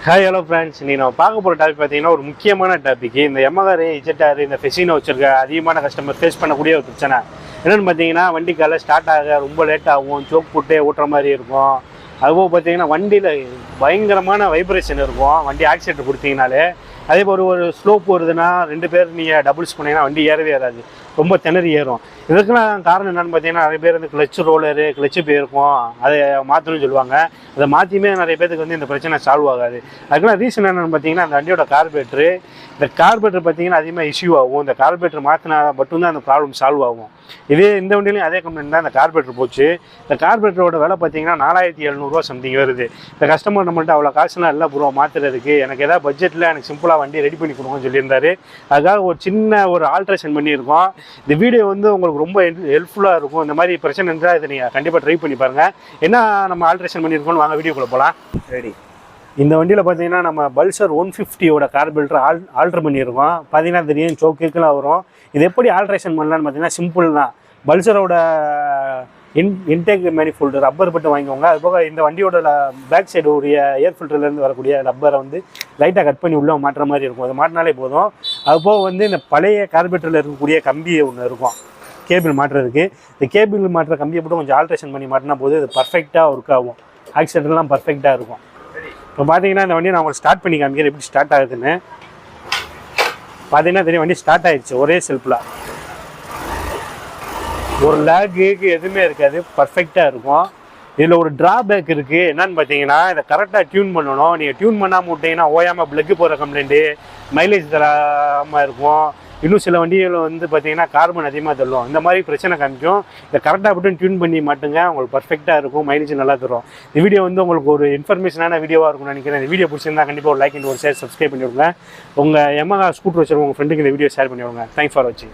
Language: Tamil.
ஹாய் ஹலோ ஃப்ரெண்ட்ஸ், நீ நம்ம பார்க்க போகிற டாபிக் பார்த்தீங்கன்னா ஒரு முக்கியமான டாபிக். இந்த எம்ஆர் இஜெட்டார் இந்த ஃபெசினோ வச்சிருக்க அதிகமான கஸ்டமர் ஃபேஸ் பண்ணக்கூடிய ஒரு பிரச்சனை என்னென்னு பார்த்தீங்கன்னா, வண்டி காலை ஸ்டார்ட் ஆக ரொம்ப லேட் ஆகும், சோக் போட்டே ஓட்டுற மாதிரி இருக்கும். அதுபோல் பார்த்தீங்கன்னா வண்டியில் பயங்கரமான வைப்ரேஷன் இருக்கும். வண்டி ஆக்சிடென்ட் கொடுத்தீங்கனாலே அதே போல் ஒரு ஸ்லோப் வருதுன்னா 2 பேர் நீங்கள் டபுள்ஸ் பண்ணிங்கன்னா வண்டி ஏறவே ஏறாது, ரொம்ப திணறி ஏறும். இதுக்கெல்லாம் காரணம் என்னென்னு பார்த்தீங்கன்னா, நிறைய பேர் வந்து கிளச்சு ரோலரு கிளச்சு போயிருக்கும், அதை மாற்றணும்னு சொல்லுவாங்க. அதை மாற்றியுமே நிறைய பேருக்கு வந்து இந்த பிரச்சனை சால்வ் ஆகாது. அதுக்கெல்லாம் ரீசன் என்னென்னு பார்த்தீங்கன்னா, அந்த வண்டியோட கார்பரேட்டரு. இந்த கார்பரேட்டர் பார்த்தீங்கன்னா அதிகமாக இஷ்யூ ஆகும். இந்த கார்பரேட்டர் மாற்றினா மட்டும்தான் அந்த ப்ராப்ளம் சால்வ் ஆகும். இதே இந்த வண்டியிலையும் அதே கம்பெனி தான் இந்த கார்பரேட்டர் போச்சு. இந்த கார்பரேட்டரோட விலை பார்த்தீங்கன்னா 4700 சம்திங் வருது. இந்த கஸ்டமர் நம்மள்ட்ட அவ்வளோ காசுலாம் இல்லை ப்ரோ மாற்றுறதுக்கு, எனக்கு ஏதாவது பட்ஜெட்டில் எனக்கு சிம்பிளாக வண்டி ரெடி பண்ணி கொடுங்கன்னு சொல்லியிருந்தாரு. அதுக்காக ஒரு சின்ன ஒரு ஆல்ட்ரேஷன் பண்ணியிருக்கோம். இந்த வீடியோ வந்து உங்களுக்கு ரொம்ப ஹெல்ப்ஃபுல்லாக இருக்கும். இந்த மாதிரி பிரச்சனை இருந்தால் இதை நீங்கள் கண்டிப்பாக ட்ரை பண்ணி பாருங்கள். என்ன நம்ம ஆல்ட்ரேஷன் பண்ணியிருக்கோம்னு வாங்க வீடியோக்குள்ளே போகலாம். ரெடி. இந்த வண்டியில் பார்த்தீங்கன்னா நம்ம பல்சர் 150 கார்பரேட்டர் ஆல்ட்ரு பண்ணியிருக்கோம். பார்த்தீங்கன்னா தெரியும், சோக்குக்கெல்லாம் வரும். இது எப்படி ஆல்ட்ரேஷன் பண்ணலான்னு பார்த்தீங்கன்னா சிம்பிள் தான். பல்சரோட இன்டேக் மேனிஃபோல்டு ரப்பர் பட்டு வாங்கிக்கோங்க. அதுபோக இந்த வண்டியோட பேக் சைடு உடைய ஏர் ஃபில்டர்லேருந்து வரக்கூடிய ரப்பரை வந்து லைட்டாக கட் பண்ணி உள்ளே மாட்டுற மாதிரி இருக்கும். அது மாட்டினாலே போதும். அதுபோக வந்து இந்த பழைய கார்பரேட்டரில் இருக்கக்கூடிய கம்பி ஒன்று இருக்கும் கேபிள் மாட்டுறதுக்கு. இந்த கேபிள் மாட்டுற கம்பியை போட்டு கொஞ்சம் ஆல்ட்ரேஷன் பண்ணி மாட்டினா போது இது பர்ஃபெக்டாக ஒர்க் ஆகும். ஆக்சிடென்ட்லாம் பர்ஃபெக்டாக இருக்கும். இப்போ பார்த்தீங்கன்னா இந்த வண்டியை நான் உங்களுக்கு ஸ்டார்ட் பண்ணி காமிக்கிறேன் எப்படி ஸ்டார்ட் ஆகுதுன்னு. பார்த்தீங்கன்னா தெரியும், வண்டி ஸ்டார்ட் ஆகிடுச்சு ஒரே செல்ஃபில். ஒரு லேக்கு எதுவுமே இருக்காது, பர்ஃபெக்டாக இருக்கும். இதில் ஒரு ட்ராபேக் இருக்குது. என்னன்னு பார்த்தீங்கன்னா, இதை கரெக்டாக டியூன் பண்ணணும். நீங்கள் டியூன் பண்ணாமல் விட்டிங்கன்னா ஓயாமல் ப்ளக்கு போகிற கம்ப்ளைண்ட்டு, மைலேஜ் தராமல் இருக்கும். இன்னும் சில வண்டிகள் வந்து பார்த்தீங்கன்னா கார்பன் அதிகமாக தள்ளும். இந்த மாதிரி பிரச்சனை காமிக்கும். இதை கரெக்டாக மட்டும் டியூன் பண்ணி மாட்டுங்க, உங்களுக்கு பர்ஃபெக்டாக இருக்கும், மைலேஜ் நல்லா தரும். இந்த வீடியோ வந்து உங்களுக்கு ஒரு இன்ஃபர்மேஷனான வீடியோவாக இருக்கும்னு நினைக்கிறேன். இந்த வீடியோ பிடிச்சிருந்தா கண்டிப்பாக ஒரு லைக் அண்ட் ஒரு ஷேர் சப்ஸ்கிரைப் பண்ணி விடுங்க. உங்கள் எம்ஆர் ஸ்கூட்டர் வச்சுருங்க உங்கள் ஃப்ரெண்டுக்கு இந்த வீடியோ ஷேர் பண்ணி விடுங்க. தேங்க்ஸ் ஃபார் வாட்சிங்.